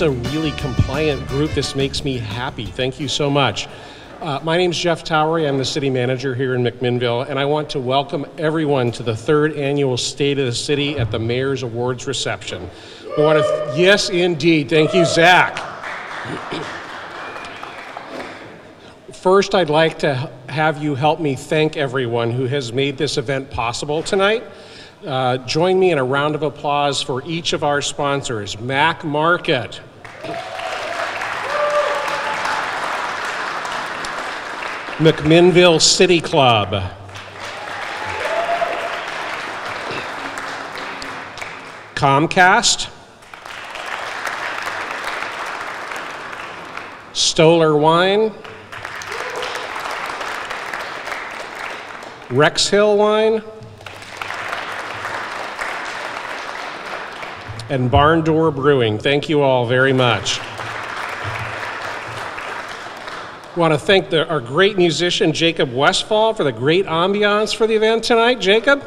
is a really compliant group. This makes me happy. Thank you so much. My name's Jeff Towery. I'm the city manager here in McMinnville, and I want to welcome everyone to the 3rd annual State of the City at the Mayor's Awards reception. We want to, yes, indeed. Thank you, Zach. First, I'd like to have you help me thank everyone who has made this event possible tonight. Join me in a round of applause for each of our sponsors: Mac Market, McMinnville City Club, Comcast, Stoller Wine, Rex Hill Wine, and Barn Door Brewing. Thank you all very much. I want to thank our great musician, Jacob Westfall, for the great ambiance for the event tonight. Jacob?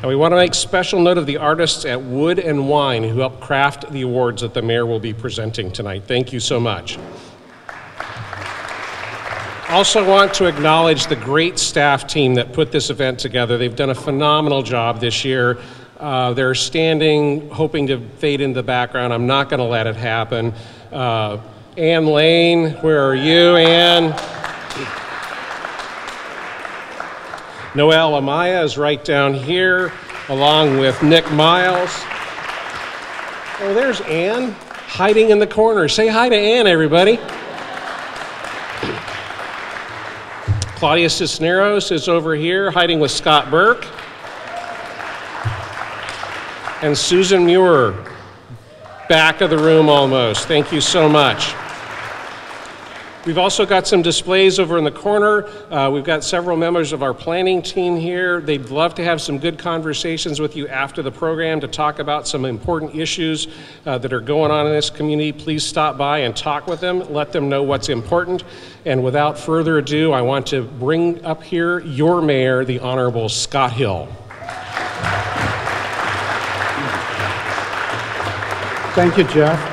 And we want to make special note of the artists at Wood and Wine who helped craft the awards that the mayor will be presenting tonight. Thank you so much. Also want to acknowledge the great staff team that put this event together. They've done a phenomenal job this year. They're standing, hoping to fade into the background. I'm not going to let it happen. Ann Lane, where are you, Ann? Noelle Amaya is right down here, along with Nick Miles. Oh, there's Ann, hiding in the corner. Say hi to Ann, everybody. Claudia Cisneros is over here, hiding with Scott Burke. And Susan Muir, back of the room almost. Thank you so much. We've also got some displays over in the corner. We've got several members of our planning team here. They'd love to have some good conversations with you after the program to talk about some important issues that are going on in this community. Please stop by and talk with them. Let them know what's important. And without further ado, I want to bring up here your mayor, the Honorable Scott Hill. Thank you, Jeff.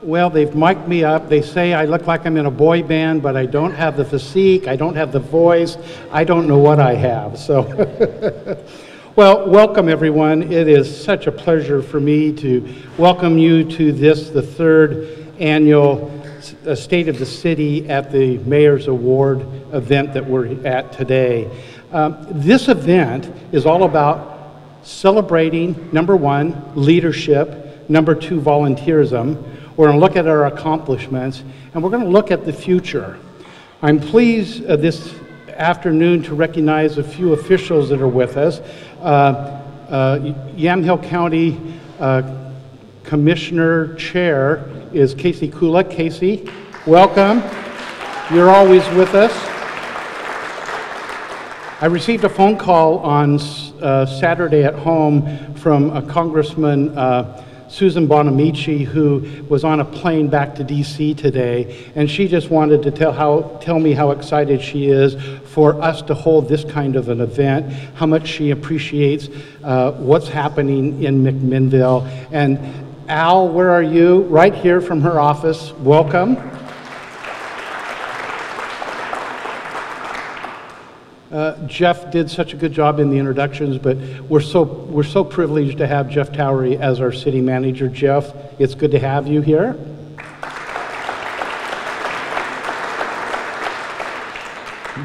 Well, they've mic'd me up. They say I look like I'm in a boy band, but I don't have the physique, I don't have the voice, I don't know what I have. So, well, welcome everyone. It is such a pleasure for me to welcome you to this, the 3rd annual State of the City at the Mayor's Award event that we're at today. This event is all about celebrating, number 1, leadership, number 2, volunteerism. We're going to look at our accomplishments, and we're going to look at the future. I'm pleased this afternoon to recognize a few officials that are with us. Yamhill County Commissioner Chair is Casey Kula. Casey, welcome. You're always with us. I received a phone call on Saturday at home from a Congressman Susan Bonamici, who was on a plane back to DC today, and she just wanted to tell me how excited she is for us to hold this kind of an event, how much she appreciates what's happening in McMinnville. And Al, where are you? Right here from her office. Welcome. Jeff did such a good job in the introductions, but we're so privileged to have Jeff Towery as our city manager. Jeff, it's good to have you here.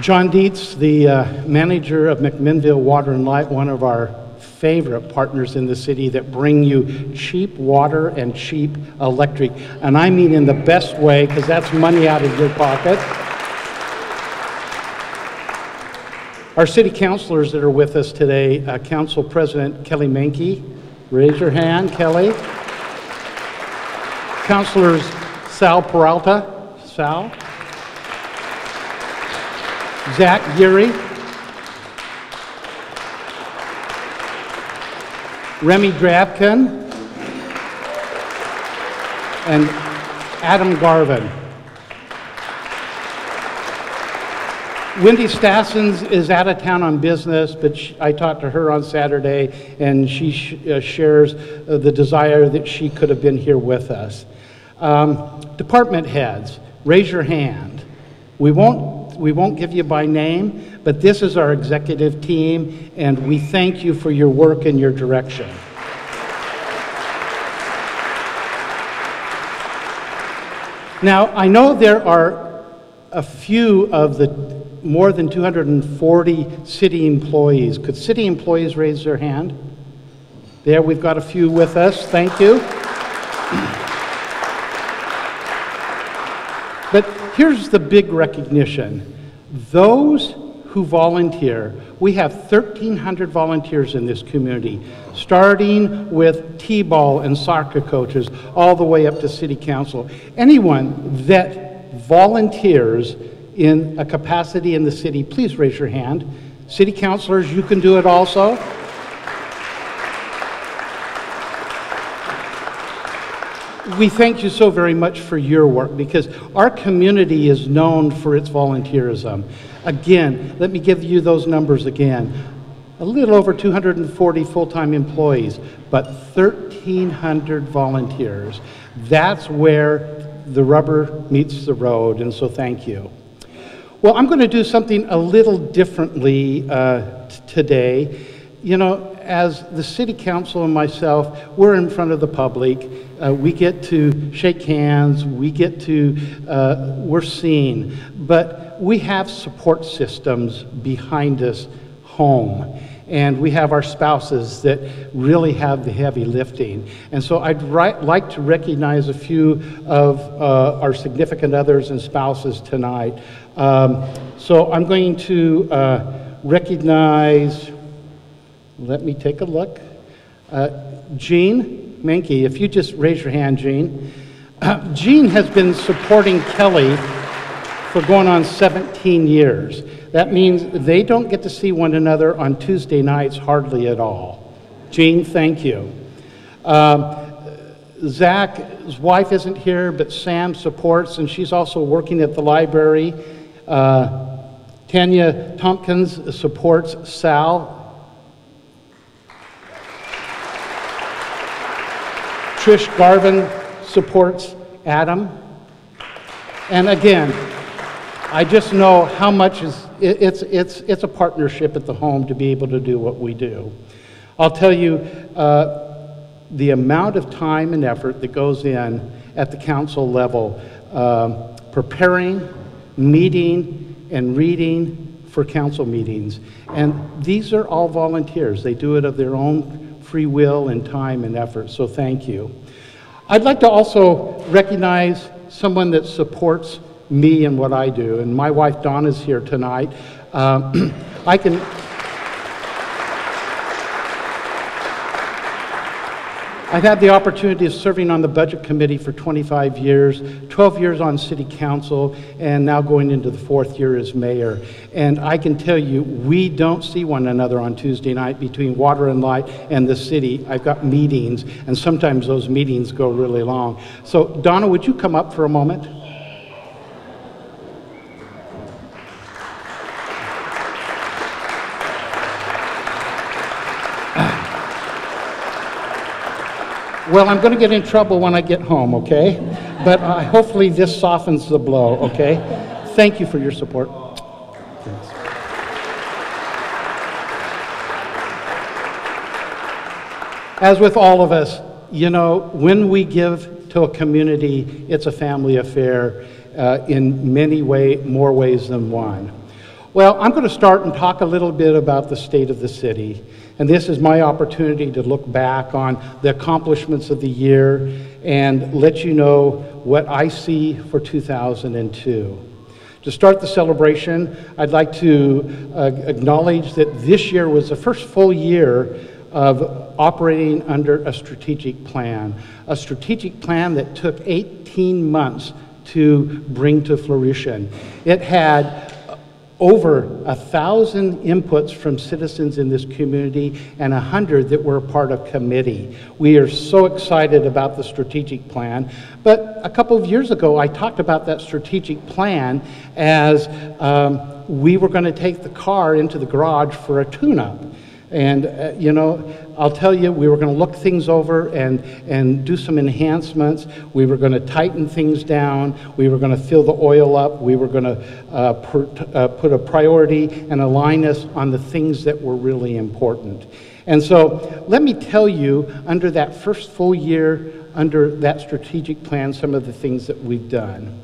John Dietz, the manager of McMinnville Water and Light, one of our favorite partners in the city that bring you cheap water and cheap electric, and I mean in the best way, because that's money out of your pocket. Our city councilors that are with us today, Council President Kelly Menke, raise your hand, Kelly. Councilors Sal Peralta, Sal. Zach Geary. Remy Drabkin. And Adam Garvin. Wendy Stassens is out of town on business, but I talked to her on Saturday, and she shares the desire that she could have been here with us. Department heads, raise your hand. We won't give you by name, but this is our executive team, and we thank you for your work and your direction. Now, I know there are a few of the more than 240 city employees. Could city employees raise their hand? There, we've got a few with us. Thank you. But here's the big recognition. Those who volunteer, we have 1,300 volunteers in this community, starting with T-ball and soccer coaches, all the way up to city council. Anyone that volunteers in a capacity in the city, please raise your hand. City councilors, you can do it also. We thank you so very much for your work, because our community is known for its volunteerism. Again, let me give you those numbers again. A little over 240 full-time employees, but 1,300 volunteers. That's where the rubber meets the road, and so thank you. Well, I'm going to do something a little differently today. You know, as the city council and myself, we're in front of the public. We get to shake hands, we're seen, but we have support systems behind us home. And we have our spouses that really have the heavy lifting. And so I'd like to recognize a few of our significant others and spouses tonight. So I'm going to recognize, let me take a look. Jean Menke, if you just raise your hand, Jean. Jean has been supporting Kelly for going on 17 years. That means they don't get to see one another on Tuesday nights hardly at all. Jean, thank you. Zach's wife isn't here, but Sam supports, and she's also working at the library. Tanya Tompkins supports Sal. Trish Garvin supports Adam. And again, I just know how much it's a partnership at the home to be able to do what we do. I'll tell you the amount of time and effort that goes in at the council level, preparing, meeting, and reading for council meetings. And these are all volunteers. They do it of their own free will and time and effort, so thank you. I'd like to also recognize someone that supports me and what I do, and my wife Donna's here tonight. I've had the opportunity of serving on the budget committee for 25 years, 12 years on city council, and now going into the 4th year as mayor. And I can tell you, we don't see one another on Tuesday night between Water and Light and the city. I've got meetings, and sometimes those meetings go really long. So Donna, would you come up for a moment? Well, I'm going to get in trouble when I get home, okay? But hopefully this softens the blow, okay? Thank you for your support. Thanks. As with all of us, you know, when we give to a community, it's a family affair in many more ways than one. Well, I'm going to start and talk a little bit about the state of the city. And this is my opportunity to look back on the accomplishments of the year and let you know what I see for 2002. To start the celebration, I'd like to acknowledge that this year was the first full year of operating under a strategic plan that took 18 months to bring to fruition. It had over 1,000 inputs from citizens in this community and 100 that were a part of committee. We are so excited about the strategic plan. But a couple of years ago, I talked about that strategic plan as we were going to take the car into the garage for a tune-up. And, you know, I'll tell you, we were going to look things over and do some enhancements. We were going to tighten things down. We were going to fill the oil up. We were going to put a priority and align us on the things that were really important. And so let me tell you, under that first full year, under that strategic plan, some of the things that we've done.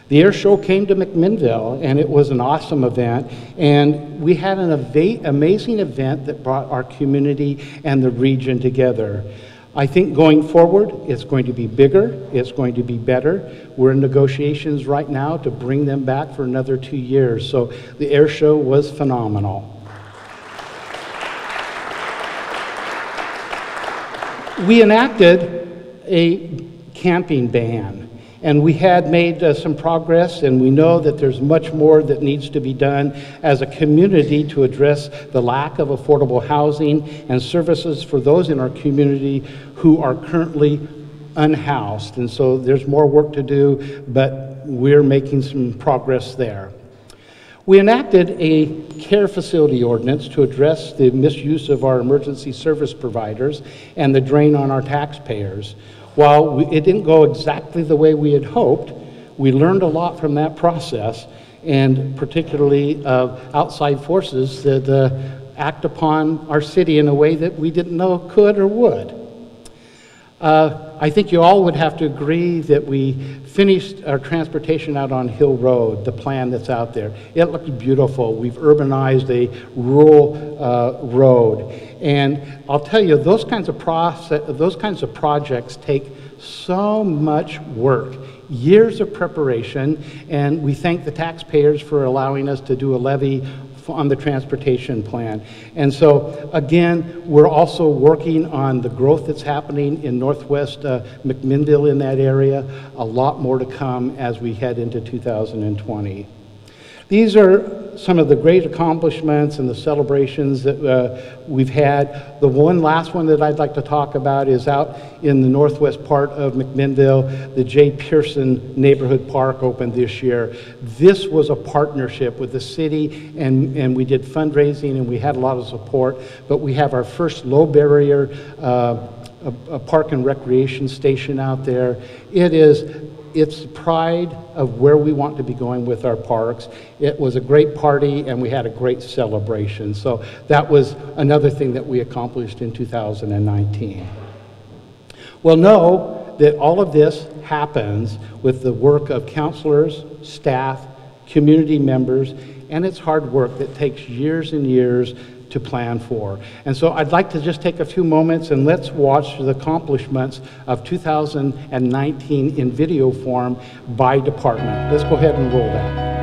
The air show came to McMinnville, and it was an awesome event, and we had an amazing event that brought our community and the region together. I think going forward, it's going to be bigger, it's going to be better. We're in negotiations right now to bring them back for another 2 years, so the air show was phenomenal. We enacted a camping ban. And we had made some progress, and we know that there's much more that needs to be done as a community to address the lack of affordable housing and services for those in our community who are currently unhoused. And so there's more work to do, but we're making some progress there. We enacted a care facility ordinance to address the misuse of our emergency service providers and the drain on our taxpayers. While it didn't go exactly the way we had hoped, we learned a lot from that process, and particularly outside forces that act upon our city in a way that we didn't know could or would. I think you all would have to agree that we finished our transportation out on Hill Road, the plan that's out there. It looks beautiful. We've urbanized a rural road. And I'll tell you, those kinds of projects take so much work, years of preparation, and we thank the taxpayers for allowing us to do a levy on the transportation plan. And so, again, we're also working on the growth that's happening in Northwest McMinnville in that area. A lot more to come as we head into 2020. These are some of the great accomplishments and the celebrations that we've had. The last one that I'd like to talk about is out in the northwest part of McMinnville. The J. Pearson Neighborhood Park opened this year. This was a partnership with the city, and we did fundraising, and we had a lot of support, but we have our first low barrier a park and recreation station out there. It's the pride of where we want to be going with our parks. It was a great party, and we had a great celebration. So that was another thing that we accomplished in 2019. Well, know that all of this happens with the work of counselors, staff, community members, and it's hard work that takes years and years to plan for. And so I'd like to just take a few moments and let's watch the accomplishments of 2019 in video form by department. Let's go ahead and roll that.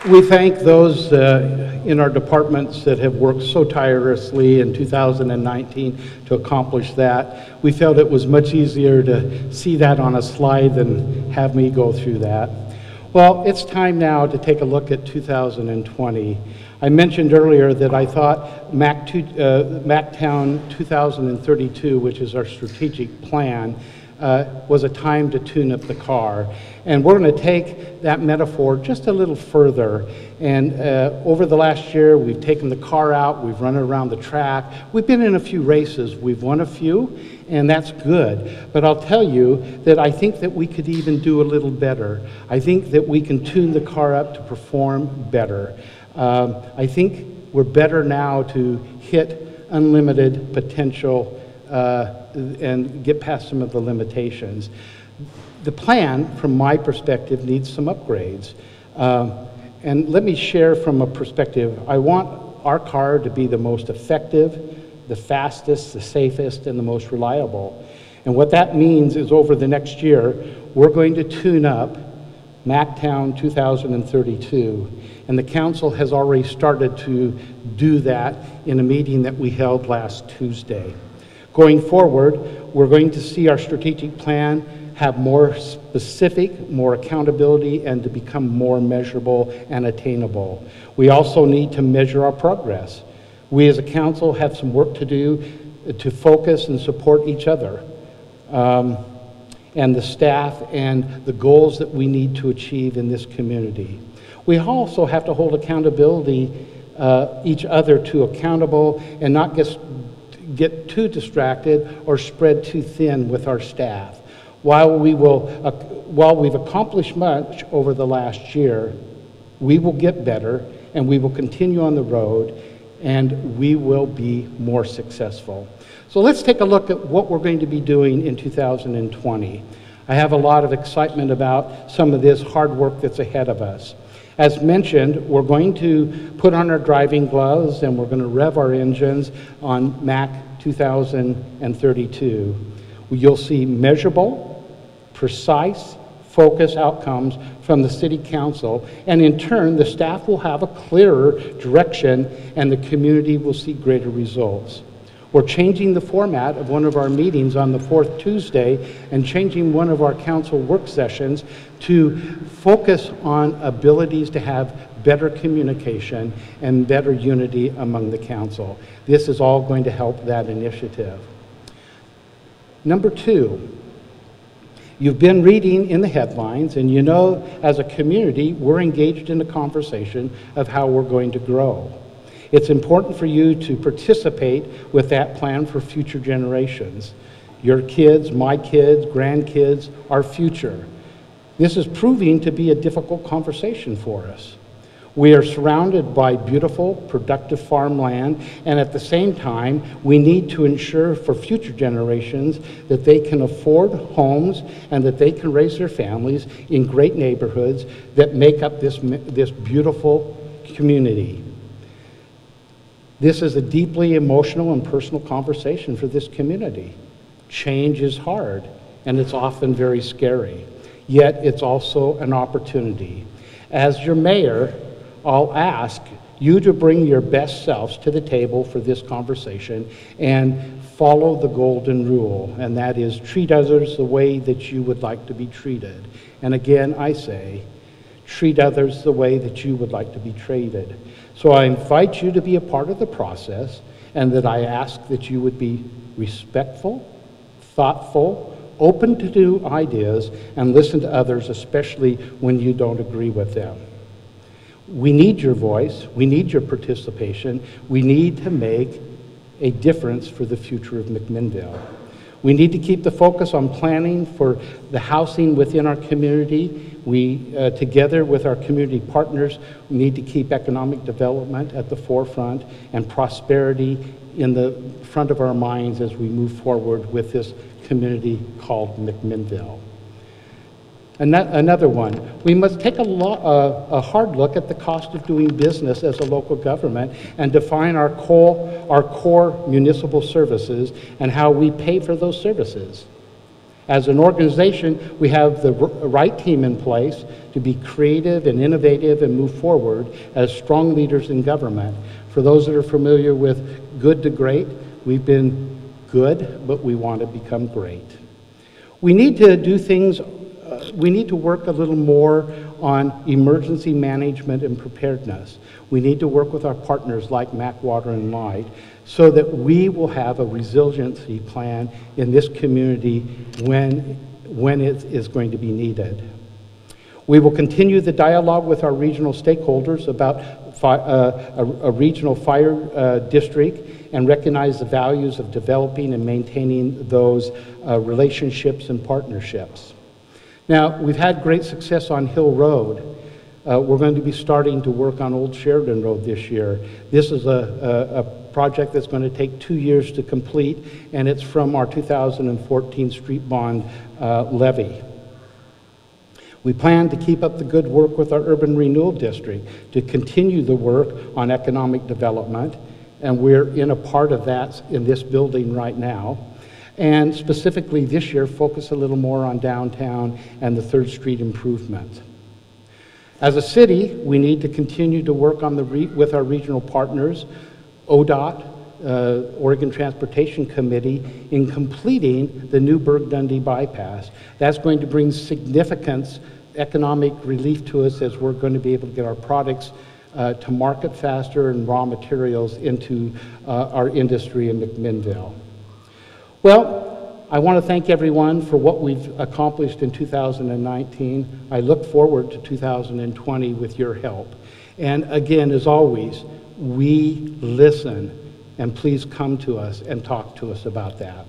We thank those in our departments that have worked so tirelessly in 2019 to accomplish that. We felt it was much easier to see that on a slide than have me go through that. Well, it's time now to take a look at 2020. I mentioned earlier that I thought MacTown 2032, which is our strategic plan, was a time to tune up the car. And we're going to take that metaphor just a little further. And over the last year, we've taken the car out, we've run it around the track, we've been in a few races, we've won a few, and that's good. But I'll tell you that I think that we could even do a little better. I think that we can tune the car up to perform better. I think we're better now to hit unlimited potential and get past some of the limitations. The plan, from my perspective, needs some upgrades. And let me share from a perspective. I want our car to be the most effective, the fastest, the safest, and the most reliable. And what that means is over the next year, we're going to tune up MacTown 2032. And the council has already started to do that in a meeting that we held last Tuesday. Going forward, we're going to see our strategic plan have more specific, more accountability, and to become more measurable and attainable. We also need to measure our progress. We as a council have some work to do to focus and support each other, and the staff and the goals that we need to achieve in this community. We also have to hold accountability, each other to accountable, and not get too distracted or spread too thin with our staff. While we've accomplished much over the last year, we will get better, and we will continue on the road, and we will be more successful. So let's take a look at what we're going to be doing in 2020. I have a lot of excitement about some of this hard work that's ahead of us. As mentioned, we're going to put on our driving gloves and we're going to rev our engines on Mac 2032. You'll see measurable, precise, focused outcomes from the City Council, and in turn, the staff will have a clearer direction and the community will see greater results. We're changing the format of one of our meetings on the fourth Tuesday and changing one of our council work sessions to focus on abilities to have better communication and better unity among the council. This is all going to help that initiative. Number two, you've been reading in the headlines, and you know as a community we're engaged in a conversation of how we're going to grow. It's important for you to participate with that plan for future generations. Your kids, my kids, grandkids, our future. This is proving to be a difficult conversation for us. We are surrounded by beautiful, productive farmland, and at the same time, we need to ensure for future generations that they can afford homes and that they can raise their families in great neighborhoods that make up this beautiful community. This is a deeply emotional and personal conversation for this community. Change is hard, and it's often very scary, yet it's also an opportunity. As your mayor, I'll ask you to bring your best selves to the table for this conversation and follow the golden rule, and that is treat others the way that you would like to be treated. And again, I say, treat others the way that you would like to be treated. So I invite you to be a part of the process, and that I ask that you would be respectful, thoughtful, open to new ideas, and listen to others, especially when you don't agree with them. We need your voice, we need your participation, we need to make a difference for the future of McMinnville. We need to keep the focus on planning for the housing within our community. We, together with our community partners, we need to keep economic development at the forefront and prosperity in the front of our minds as we move forward with this community called McMinnville. Another one, we must take a hard look at the cost of doing business as a local government and define our core municipal services and how we pay for those services. As an organization, we have the right team in place to be creative and innovative and move forward as strong leaders in government. For those that are familiar with good to great, we've been good, but we want to become great. We need to do things, we need to work a little more on emergency management and preparedness. We need to work with our partners like Mac Water and Light so that we will have a resiliency plan in this community when it is going to be needed. We will continue the dialogue with our regional stakeholders about a regional fire district and recognize the values of developing and maintaining those relationships and partnerships. Now, we've had great success on Hill Road. We're going to be starting to work on Old Sheridan Road this year. This is a project that's going to take 2 years to complete, and it's from our 2014 street bond levy. We plan to keep up the good work with our urban renewal district, to continue the work on economic development, and we're in a part of that in this building right now. And specifically this year, focus a little more on downtown and the 3rd Street improvement. As a city, we need to continue to work on with our regional partners, ODOT, Oregon Transportation Committee, in completing the Newburgh-Dundee bypass. That's going to bring significant economic relief to us as we're going to be able to get our products to market faster and raw materials into our industry in McMinnville. Well, I want to thank everyone for what we've accomplished in 2019. I look forward to 2020 with your help. And again, as always, we listen, and please come to us and talk to us about that.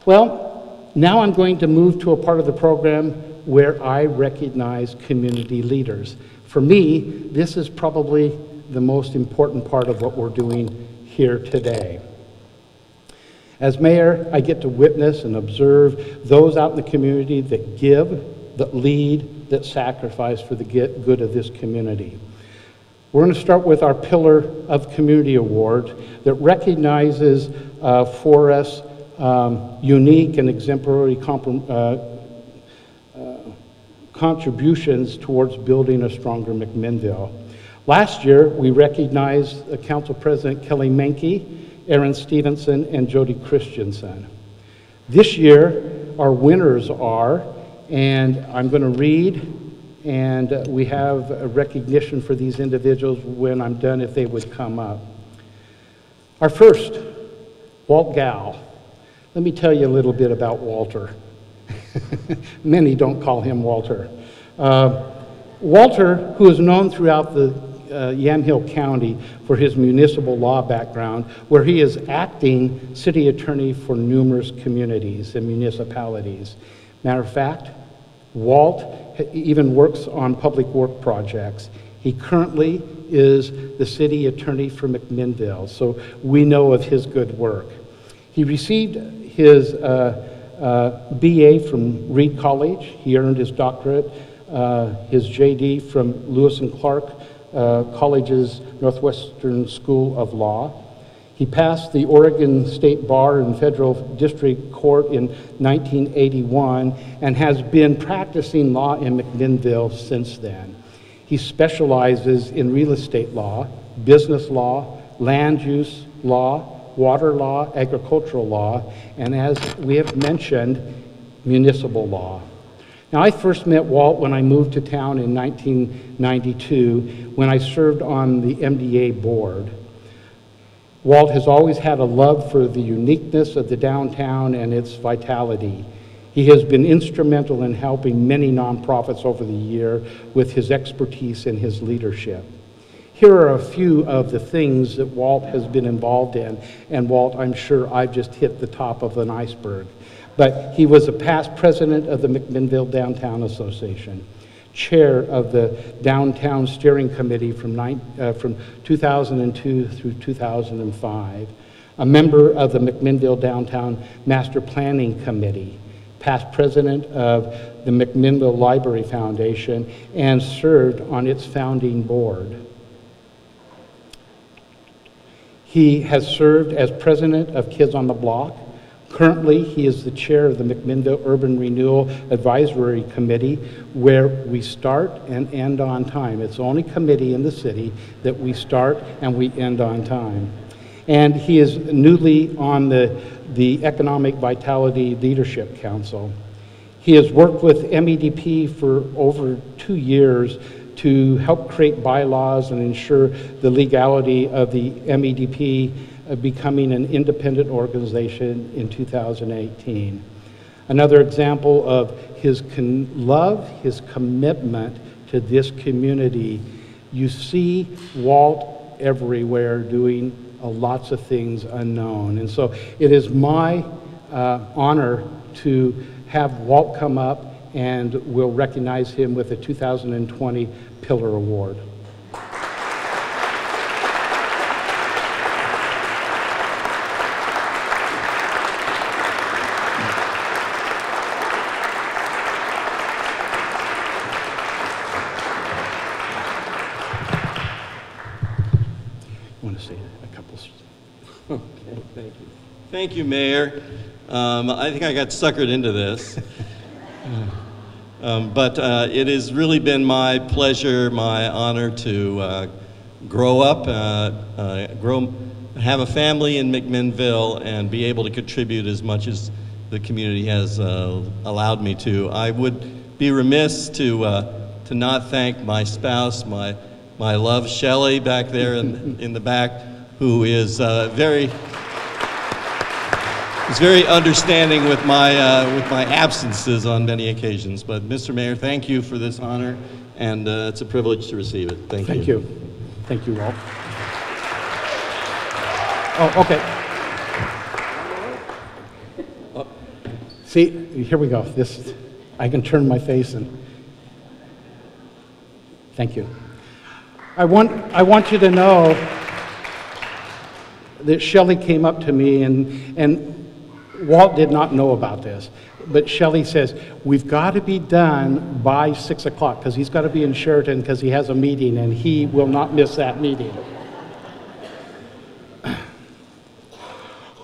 Well, now I'm going to move to a part of the program where I recognize community leaders. For me, this is probably the most important part of what we're doing here today. As mayor, I get to witness and observe those out in the community that give, that lead, that sacrifice for the good of this community. We're going to start with our Pillar of Community Award that recognizes for us unique and exemplary contributions towards building a stronger McMinnville. Last year, we recognized Council President Kelly Menke, Aaron Stevenson, and Jody Christensen. This year, our winners are, and I'm going to read, and we have a recognition for these individuals when I'm done if they would come up. Our first, Walt Gow. Let me tell you a little bit about Walter. Many don't call him Walter. Walter, who is known throughout the Yamhill County for his municipal law background, where he is acting city attorney for numerous communities and municipalities. Matter of fact, Walt even works on public work projects. He currently is the city attorney for McMinnville, so we know of his good work. He received his BA from Reed College. He earned his doctorate, his JD from Lewis and Clark College's Northwestern School of Law. He passed the Oregon State Bar and Federal District Court in 1981 and has been practicing law in McMinnville since then. He specializes in real estate law, business law, land use law, water law, agricultural law, and as we have mentioned, municipal law. Now, I first met Walt when I moved to town in 1992 when I served on the MDA board. Walt has always had a love for the uniqueness of the downtown and its vitality. He has been instrumental in helping many nonprofits over the year with his expertise and his leadership. Here are a few of the things that Walt has been involved in, and Walt, I'm sure I've just hit the top of an iceberg. But he was a past president of the McMinnville Downtown Association, chair of the Downtown Steering Committee from 2002 through 2005, a member of the McMinnville Downtown Master Planning Committee, past president of the McMinnville Library Foundation, and served on its founding board. He has served as president of Kids on the Block, Currently, he is the chair of the McMinnville Urban Renewal Advisory Committee, where we start and end on time. It's the only committee in the city that we start and we end on time. And he is newly on the Economic Vitality Leadership Council. He has worked with MEDP for over 2 years to help create bylaws and ensure the legality of the MEDP becoming an independent organization in 2018. Another example of his love, his commitment to this community. You see Walt everywhere doing lots of things unknown. And so it is my honor to have Walt come up, and we'll recognize him with the 2020 Pillar Award. Okay, thank you. Thank you, Mayor. I think I got suckered into this. But it has really been my pleasure, my honor to grow up, have a family in McMinnville, and be able to contribute as much as the community has allowed me to. I would be remiss to not thank my spouse, my love, Shelley, back there in the back, who is very understanding with my absences on many occasions. But Mr. Mayor, thank you for this honor, and it's a privilege to receive it. Thank you. Thank you. Thank you, Walt. Oh, okay. Oh. See, here we go. I can turn my face and. Thank you. I want you to know that Shelley came up to me, and Walt did not know about this, but Shelley says, we've got to be done by 6 o'clock because he's got to be in Sheraton because he has a meeting, and he will not miss that meeting.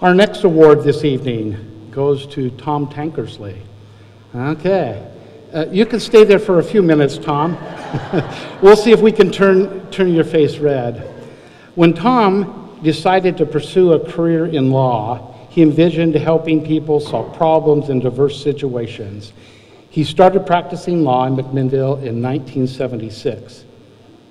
Our next award this evening goes to Tom Tankersley. Okay. You can stay there for a few minutes, Tom. We'll see if we can turn your face red. When Tom decided to pursue a career in law, he envisioned helping people solve problems in diverse situations. He started practicing law in McMinnville in 1976.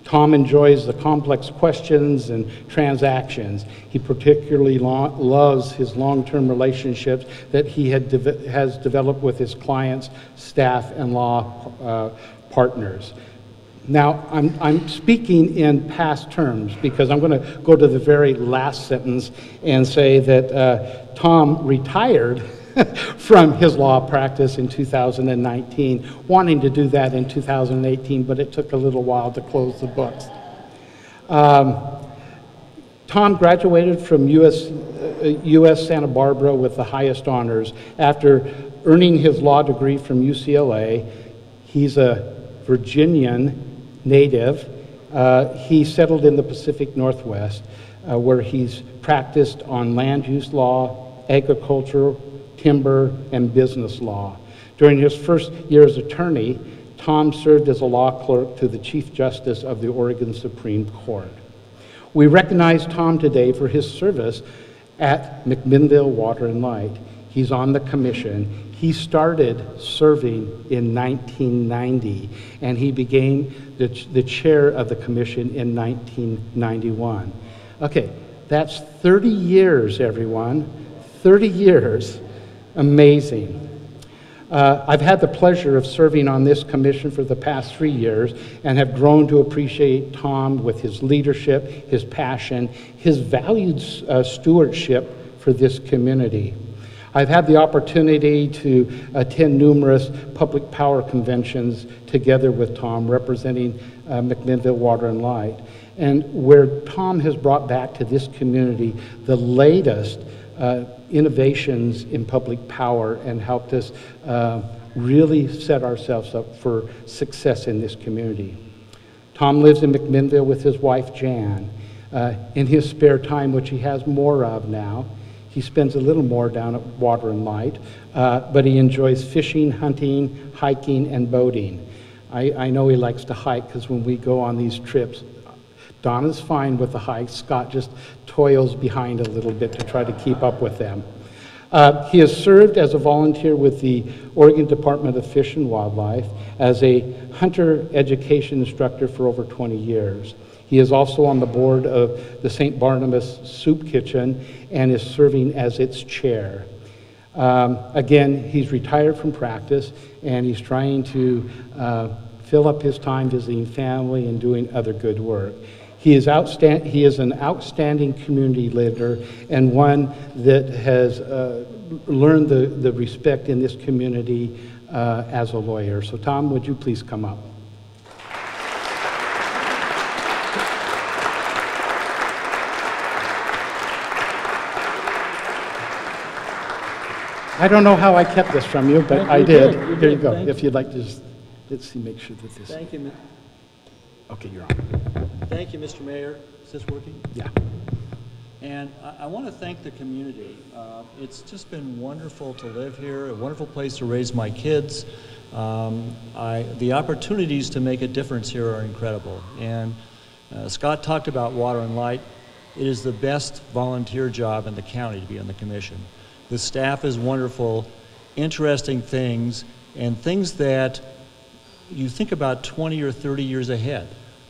Tom enjoys the complex questions and transactions. He particularly loves his long-term relationships that he has developed with his clients, staff, and law partners. Now, I'm speaking in past terms because I'm going to go to the very last sentence and say that Tom retired from his law practice in 2019, wanting to do that in 2018, but it took a little while to close the books. Tom graduated from US Santa Barbara with the highest honors. After earning his law degree from UCLA, he's a Virginian native. He settled in the Pacific Northwest, where he's practiced on land use law, agriculture, timber, and business law. During his first year as attorney, Tom served as a law clerk to the Chief Justice of the Oregon Supreme Court. We recognize Tom today for his service at McMinnville Water and Light. He's on the commission. He started serving in 1990, and he became the chair of the commission in 1991. Okay, that's 30 years, everyone. 30 years. Amazing. I've had the pleasure of serving on this commission for the past 3 years and have grown to appreciate Tom with his leadership, his passion, his valued stewardship for this community. I've had the opportunity to attend numerous public power conventions together with Tom, representing McMinnville Water and Light, and where Tom has brought back to this community the latest innovations in public power and helped us really set ourselves up for success in this community. Tom lives in McMinnville with his wife, Jan. In his spare time, which he has more of now, He spends a little more down at Water and Light, but he enjoys fishing, hunting, hiking, and boating. I know he likes to hike because when we go on these trips, Don is fine with the hike. Scott just toils behind a little bit to try to keep up with them. He has served as a volunteer with the Oregon Department of Fish and Wildlife as a hunter education instructor for over 20 years. He is also on the board of the St. Barnabas Soup Kitchen and is serving as its chair. Again, he's retired from practice and he's trying to fill up his time visiting family and doing other good work. He is an outstanding community leader and one that has learned the respect in this community as a lawyer. So Tom, would you please come up? I don't know how I kept this from you, but I did. Here you go. If you'd like to just, let's see, make sure that this. Thank you. Okay, you're on. Thank you, Mr. Mayor. Is this working? Yeah. And I want to thank the community. It's just been wonderful to live here, a wonderful place to raise my kids. The opportunities to make a difference here are incredible. And Scott talked about Water and Light. It is the best volunteer job in the county to be on the commission. The staff is wonderful, interesting things, and things that you think about 20 or 30 years ahead.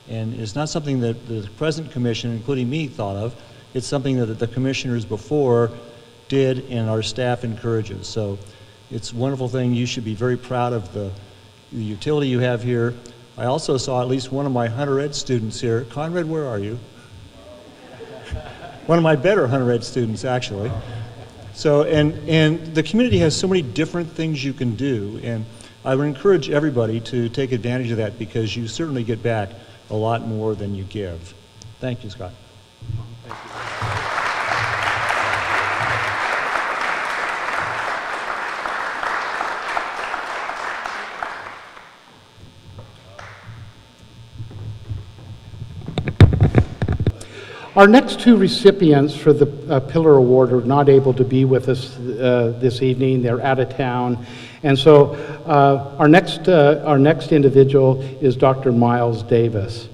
And it's not something that the present commission, including me, thought of. It's something that the commissioners before did and our staff encourages. So it's a wonderful thing. You should be very proud of the utility you have here. I also saw at least one of my Hunter Ed students here. Conrad, where are you? One of my better Hunter Ed students, actually. So, and the community has so many different things you can do, and I would encourage everybody to take advantage of that because you certainly get back a lot more than you give. Thank you, Scott. Thank you. Our next two recipients for the Pillar Award are not able to be with us this evening. They're out of town. And so our next individual is Dr. Miles Davis.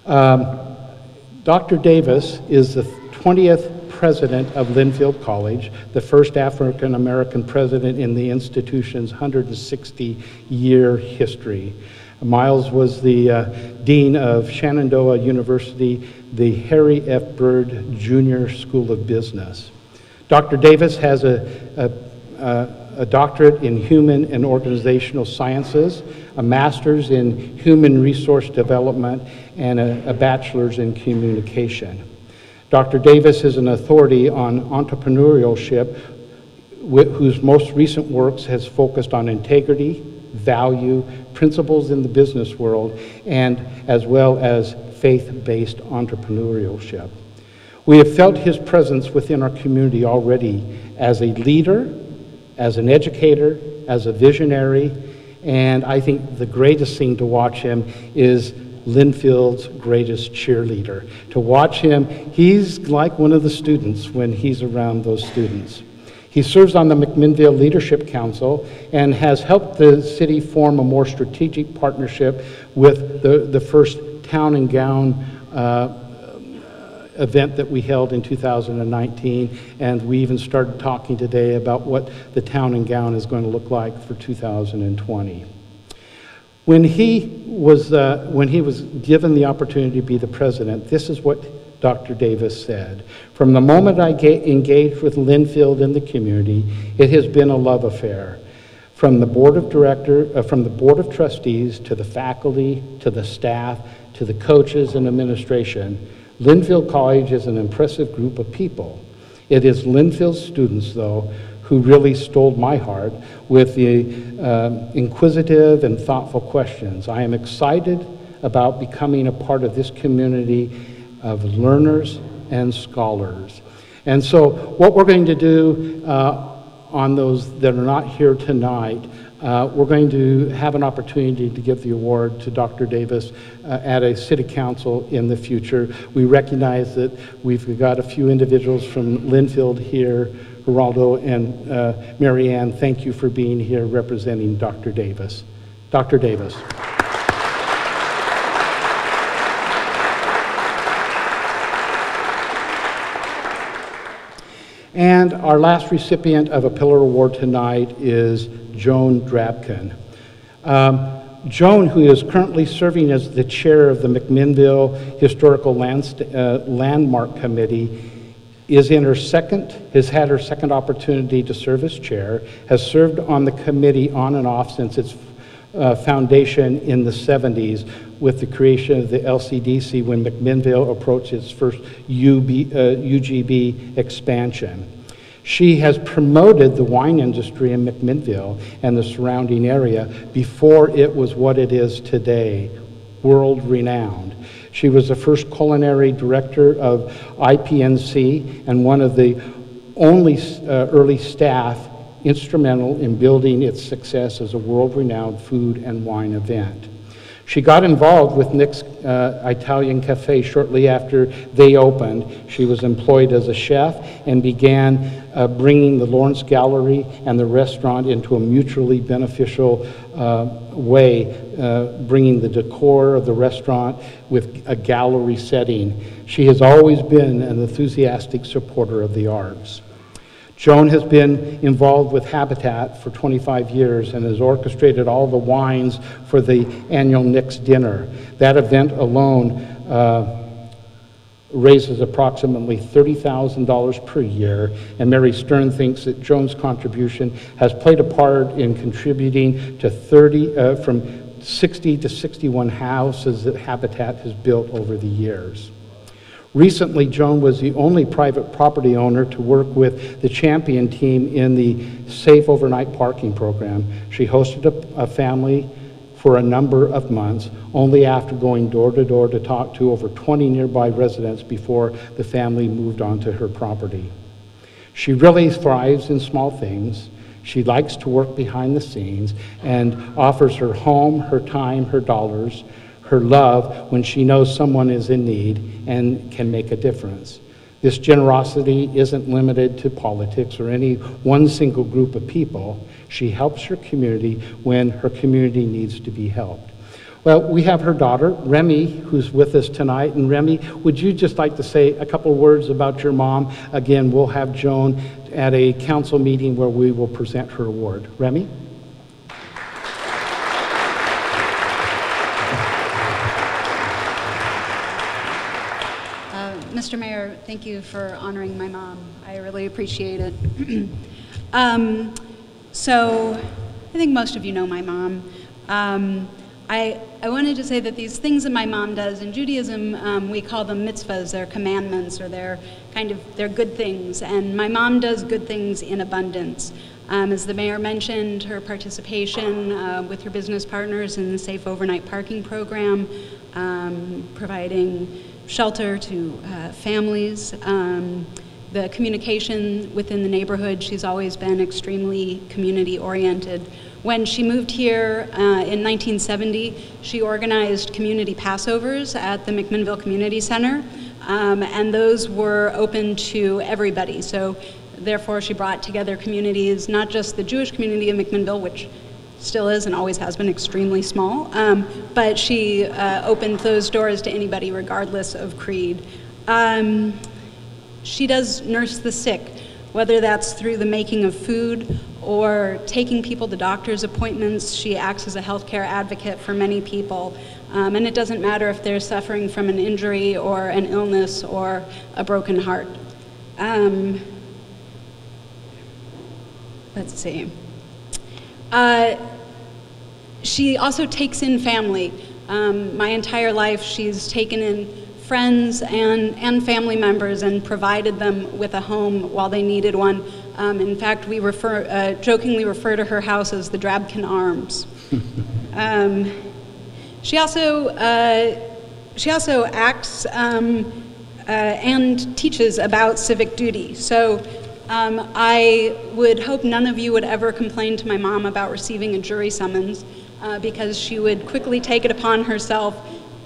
Dr. Davis is the 20th president of Linfield College, the first African-American president in the institution's 160-year history. Miles was the dean of Shenandoah University, the Harry F. Byrd Jr. School of Business. Dr. Davis has a doctorate in human and organizational sciences, a master's in human resource development, and a bachelor's in communication. Dr. Davis is an authority on entrepreneurship whose most recent works has focused on integrity, value, principles in the business world, and as well as faith-based entrepreneurship. We have felt his presence within our community already as a leader, as an educator, as a visionary, and I think the greatest thing to watch him is Linfield's greatest cheerleader. To watch him, he's like one of the students when he's around those students. He serves on the McMinnville Leadership Council and has helped the city form a more strategic partnership with the first Town and Gown event that we held in 2019, and we even started talking today about what the Town and Gown is going to look like for 2020. When he was given the opportunity to be the president, this is what Dr. Davis said. From the moment I engaged with Linfield and the community, it has been a love affair. From the board of trustees to the faculty, to the staff, to the coaches and administration, Linfield College is an impressive group of people. It is Linfield's students, though, who really stole my heart with the inquisitive and thoughtful questions. I am excited about becoming a part of this community of learners and scholars. And so what we're going to do on those that are not here tonight, we're going to have an opportunity to give the award to Dr. Davis at a city council in the future. We recognize that we've got a few individuals from Linfield here. Geraldo and Marianne, thank you for being here representing Dr. Davis. Dr. Davis. And our last recipient of a Pillar Award tonight is Joan Drabkin. Joan, who is currently serving as the chair of the McMinnville Historical Landmark Committee, has had her second opportunity to serve as chair, has served on the committee on and off since its foundation in the 70s with the creation of the LCDC when McMinnville approached its first UGB expansion. She has promoted the wine industry in McMinnville and the surrounding area before it was what it is today, world-renowned. She was the first culinary director of IPNC and one of the only early staff instrumental in building its success as a world-renowned food and wine event. She got involved with Nick's Italian Cafe shortly after they opened. She was employed as a chef and began bringing the Lawrence Gallery and the restaurant into a mutually beneficial way, bringing the decor of the restaurant with a gallery setting. She has always been an enthusiastic supporter of the arts. Joan has been involved with Habitat for 25 years and has orchestrated all the wines for the annual Nick's Dinner. That event alone raises approximately $30,000 per year, and Mary Stern thinks that Joan's contribution has played a part in contributing to from 60 to 61 houses that Habitat has built over the years. Recently, Joan was the only private property owner to work with the Champion team in the Safe Overnight Parking program. She hosted a family for a number of months, only after going door to door to talk to over 20 nearby residents before the family moved onto her property. She really thrives in small things. She likes to work behind the scenes and offers her home, her time, her dollars, her love when she knows someone is in need and can make a difference. This generosity isn't limited to politics or any one single group of people. She helps her community when her community needs to be helped. Well, we have her daughter, Remy, who's with us tonight. And Remy, would you just like to say a couple words about your mom? Again, we'll have Joan at a council meeting where we will present her award. Remy? Mr. Mayor, thank you for honoring my mom. I really appreciate it. So I think most of you know my mom. I wanted to say that these things that my mom does in Judaism, we call them mitzvahs. They're commandments, or they're good things. And my mom does good things in abundance. As the mayor mentioned, her participation with her business partners in the Safe Overnight Parking program, providing shelter to families, the communication within the neighborhood. She's always been extremely community-oriented. When she moved here in 1970, she organized community Passovers at the McMinnville Community Center, and those were open to everybody. So therefore, she brought together communities, not just the Jewish community of McMinnville, which still is and always has been extremely small, but she opened those doors to anybody regardless of creed. She does nurse the sick, whether that's through the making of food or taking people to doctor's appointments. She acts as a healthcare advocate for many people. And it doesn't matter if they're suffering from an injury or an illness or a broken heart. Let's see. She also takes in family. My entire life, she's taken in friends and family members and provided them with a home while they needed one. In fact, we jokingly refer to her house as the Drabkin Arms. She also acts and teaches about civic duty. So I would hope none of you would ever complain to my mom about receiving a jury summons, because she would quickly take it upon herself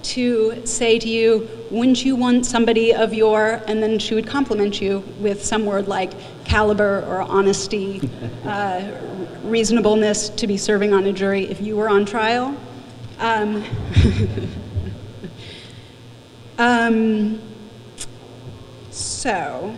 to say to you, wouldn't you want somebody of your, and then she would compliment you with some word like caliber or honesty, reasonableness to be serving on a jury if you were on trial. So,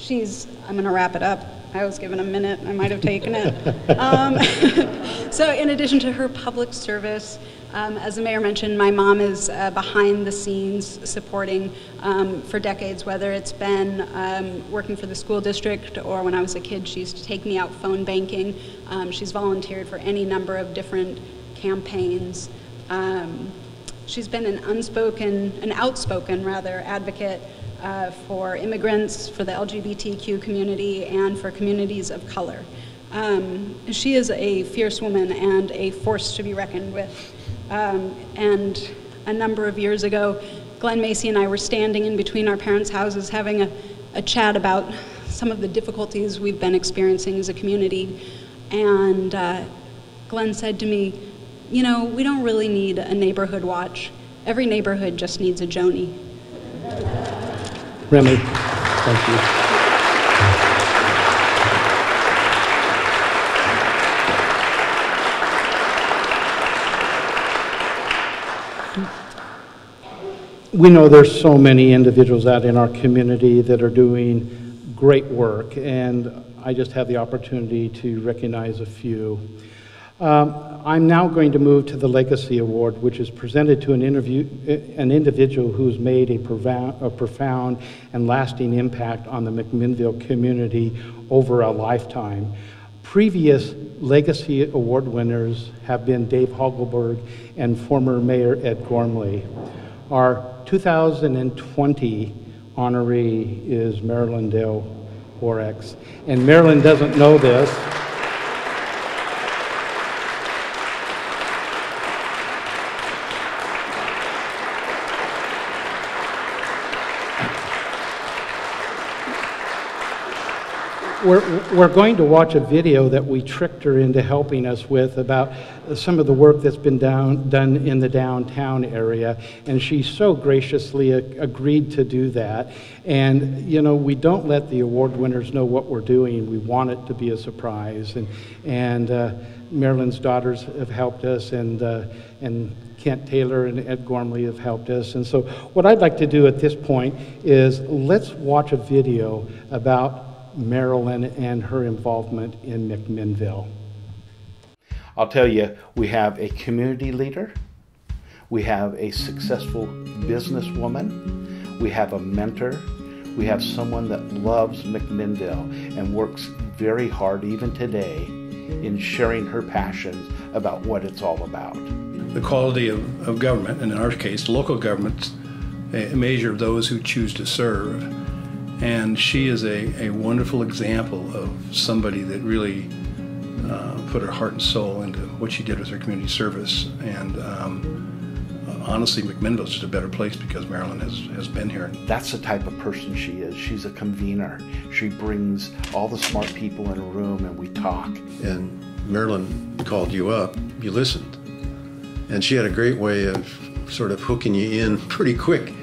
I'm going to wrap it up. I was given a minute, I might have taken it. So in addition to her public service, as the mayor mentioned, my mom is behind the scenes supporting for decades, whether it's been working for the school district or when I was a kid, she used to take me out phone banking. She's volunteered for any number of different campaigns. She's been an outspoken advocate for immigrants, for the LGBTQ community, and for communities of color. She is a fierce woman and a force to be reckoned with. And a number of years ago, Glenn Macy and I were standing in between our parents' houses having a chat about some of the difficulties we've been experiencing as a community. And Glenn said to me, you know, we don't really need a neighborhood watch. Every neighborhood just needs a Joni. Remy, thank you. We know there's so many individuals out in our community that are doing great work, and I just have the opportunity to recognize a few. I'm now going to move to the Legacy Award, which is presented to an individual who's made a profound and lasting impact on the McMinnville community over a lifetime. Previous Legacy Award winners have been Dave Hagelberg and former Mayor Ed Gormley. Our 2020 honoree is Marilyn Dale Horex, and Marilyn doesn't know this. We're going to watch a video that we tricked her into helping us with about some of the work that's been done in the downtown area, and she so graciously agreed to do that. And you know, we don't let the award winners know what we're doing. We want it to be a surprise, and Marilyn's daughters have helped us, and Kent Taylor and Ed Gormley have helped us. And so what I'd like to do at this point is let's watch a video about Marilyn and her involvement in McMinnville. I'll tell you, we have a community leader, we have a successful businesswoman, we have a mentor, we have someone that loves McMinnville and works very hard even today in sharing her passions about what it's all about. The quality of government, and in our case, local government's a measure of those who choose to serve. And she is a wonderful example of somebody that really put her heart and soul into what she did with her community service. And honestly, McMinnville's just a better place because Marilyn has been here. That's the type of person she is. She's a convener. She brings all the smart people in a room and we talk. And Marilyn called you up, you listened. And she had a great way of sort of hooking you in pretty quick.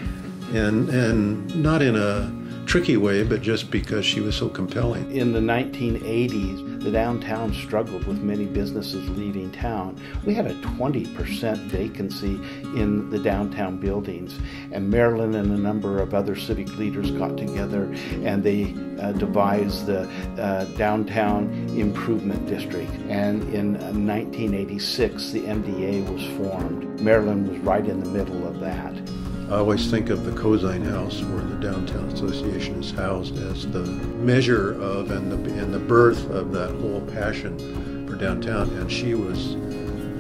And not in a tricky way, but just because she was so compelling. In the 1980s, the downtown struggled with many businesses leaving town. We had a 20% vacancy in the downtown buildings, and Marilyn and a number of other civic leaders got together and they devised the Downtown Improvement District. And in 1986, the MDA was formed. Marilyn was right in the middle of that. I always think of the Cozine House, where the Downtown Association is housed, as the measure of and the birth of that whole passion for downtown. And she was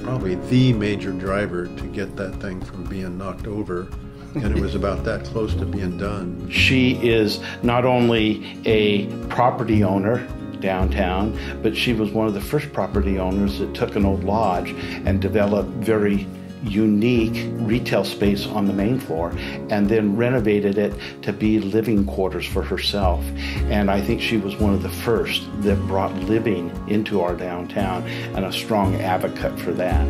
probably the major driver to get that thing from being knocked over. And it was about that close to being done. She is not only a property owner downtown, but she was one of the first property owners that took an old lodge and developed very unique retail space on the main floor and then renovated it to be living quarters for herself. And I think she was one of the first that brought living into our downtown and a strong advocate for that.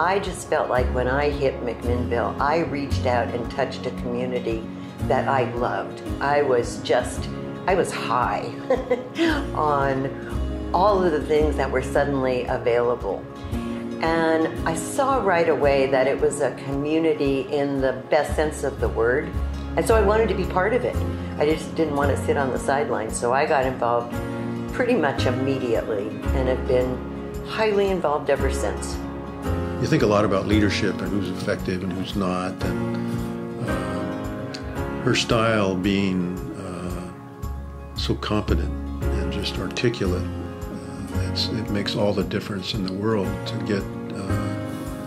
I just felt like when I hit McMinnville, I reached out and touched a community that I loved. I was high on all of the things that were suddenly available. And I saw right away that it was a community in the best sense of the word. And so I wanted to be part of it. I just didn't want to sit on the sidelines. So I got involved pretty much immediately and have been highly involved ever since. You think a lot about leadership and who's effective and who's not, and her style being so competent and just articulate, it makes all the difference in the world to get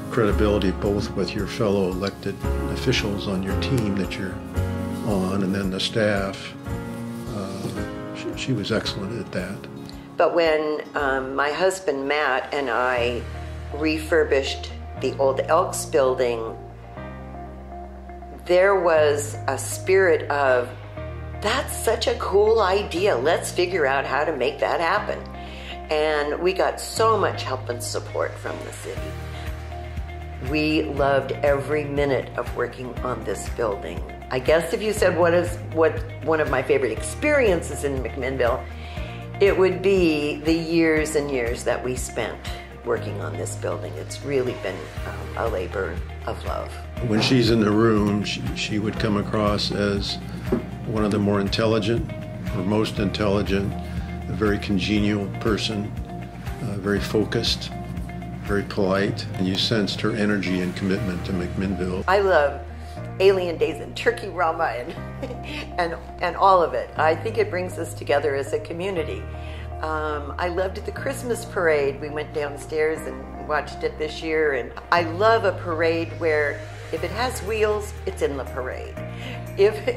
credibility both with your fellow elected officials on your team that you're on and then the staff. She was excellent at that. But when my husband Matt and I refurbished the old Elks building, there was a spirit of, that's such a cool idea, let's figure out how to make that happen. And we got so much help and support from the city. We loved every minute of working on this building. I guess if you said what one of my favorite experiences in McMinnville, it would be the years and years that we spent working on this building. It's really been a labor of love. When she's in the room, she would come across as one of the more intelligent, or most intelligent, a very congenial person, very focused, very polite, and you sensed her energy and commitment to McMinnville. I love Alien Days and Turkey Rama and all of it. I think it brings us together as a community. I loved the Christmas parade. We went downstairs and watched it this year, and I love a parade where if it has wheels, it's in the parade. If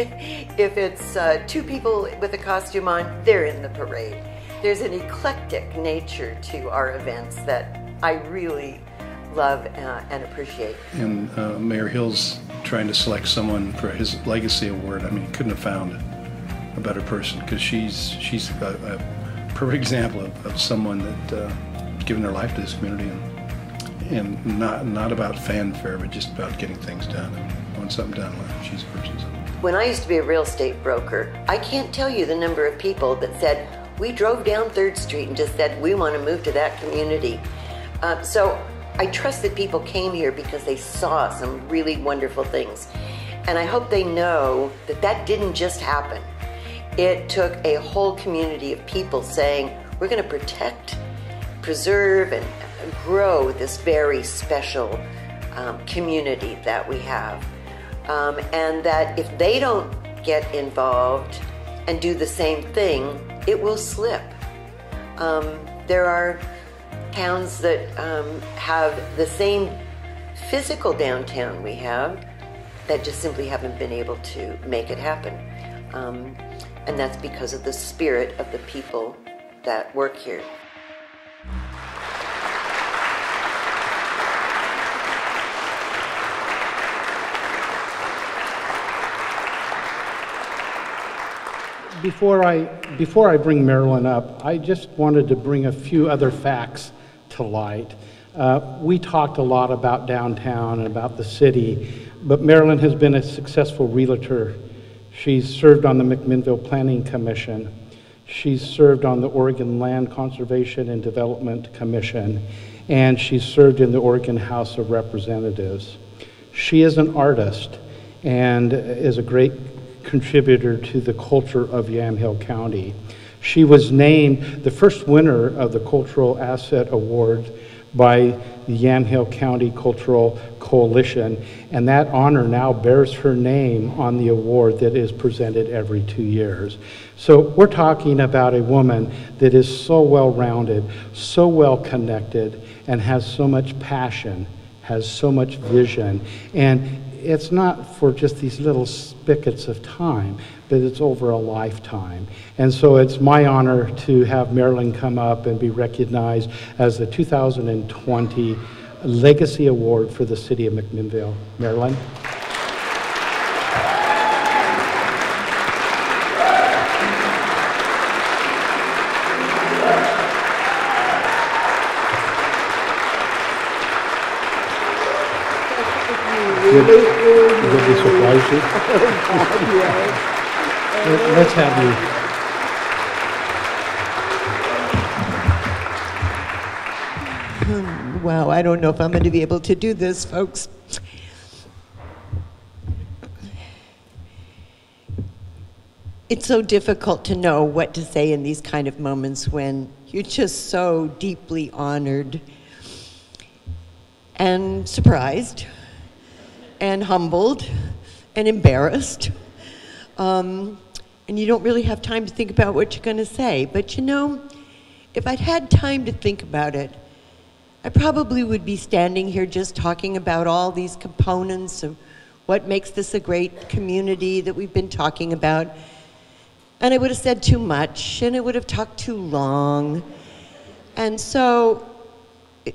it's two people with a costume on, they're in the parade. There's an eclectic nature to our events that I really love and appreciate. And Mayor Hill's trying to select someone for his Legacy Award. I mean, couldn't have found a better person, because she's a perfect example of someone that given their life to this community, and not about fanfare, but just about getting things done and want something done. She's a person. When I used to be a real estate broker, I can't tell you the number of people that said, we drove down 3rd Street and just said, we want to move to that community. So I trust that people came here because they saw some really wonderful things. And I hope they know that that didn't just happen. It took a whole community of people saying, we're going to protect, preserve, and grow this very special community that we have. And that if they don't get involved and do the same thing, it will slip. There are towns that have the same physical downtown we have that just simply haven't been able to make it happen. And that's because of the spirit of the people that work here. Before I bring Marilyn up, I just wanted to bring a few other facts to light. We talked a lot about downtown and about the city, but Marilyn has been a successful realtor. She's served on the McMinnville Planning Commission. She's served on the Oregon Land Conservation and Development Commission, and she's served in the Oregon House of Representatives. She is an artist and is a great contributor to the culture of Yamhill County. She was named the first winner of the Cultural Asset Award by the Yamhill County Cultural coalition, and that honor now bears her name on the award that is presented every 2 years. So we're talking about a woman that is so well-rounded, so well-connected, and has so much passion, has so much vision, and it's not for just these little spigots of time, but it's over a lifetime. And so it's my honor to have Marilyn come up and be recognized as the 2020 Legacy Award for the City of McMinnville. Marilyn? Did we surprise you? Let's have you. Wow, I don't know if I'm going to be able to do this, folks. It's so difficult to know what to say in these kind of moments when you're just so deeply honored and surprised and humbled and embarrassed. And you don't really have time to think about what you're going to say. But you know, if I'd had time to think about it, I probably would be standing here just talking about all these components of what makes this a great community that we've been talking about. And I would have said too much, and it would have talked too long. And so,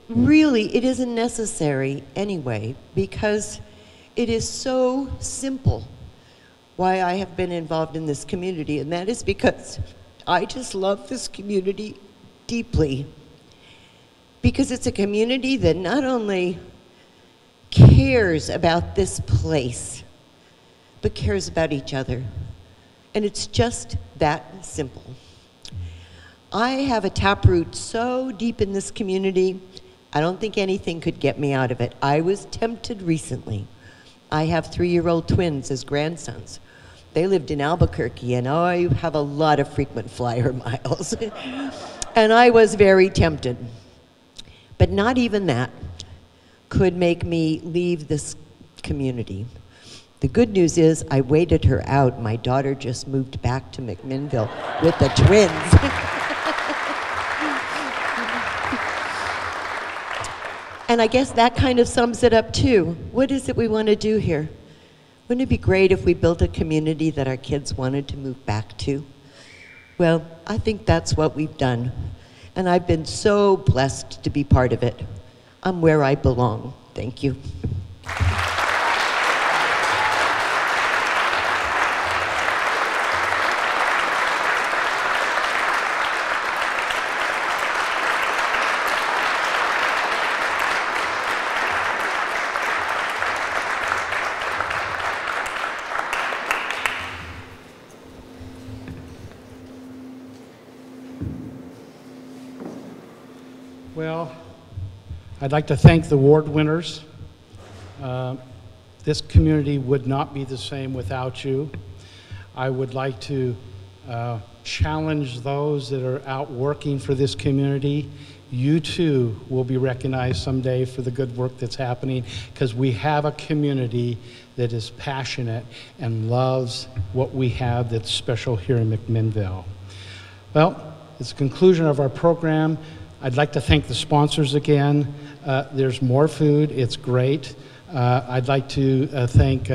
really, it isn't necessary anyway, because it is so simple why I have been involved in this community, and that is because I just love this community deeply. Because it's a community that not only cares about this place, but cares about each other. And it's just that simple. I have a taproot so deep in this community, I don't think anything could get me out of it. I was tempted recently. I have 3-year-old twins as grandsons. They lived in Albuquerque, and I have a lot of frequent flyer miles. And I was very tempted. But not even that could make me leave this community. The good news is I waited her out. My daughter just moved back to McMinnville with the twins. And I guess that kind of sums it up too. What is it we want to do here? Wouldn't it be great if we built a community that our kids wanted to move back to? Well, I think that's what we've done. And I've been so blessed to be part of it. I'm where I belong. Thank you. Well, I'd like to thank the award winners. This community would not be the same without you. I would like to challenge those that are out working for this community. You too will be recognized someday for the good work that's happening, because we have a community that is passionate and loves what we have that's special here in McMinnville. Well, it's the conclusion of our program. I'd like to thank the sponsors again. There's more food, it's great. I'd like to thank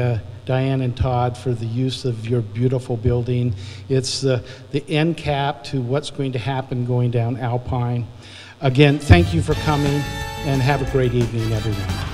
Diane and Todd for the use of your beautiful building. It's the end cap to what's going to happen going down Alpine. Again, thank you for coming, and have a great evening, everyone.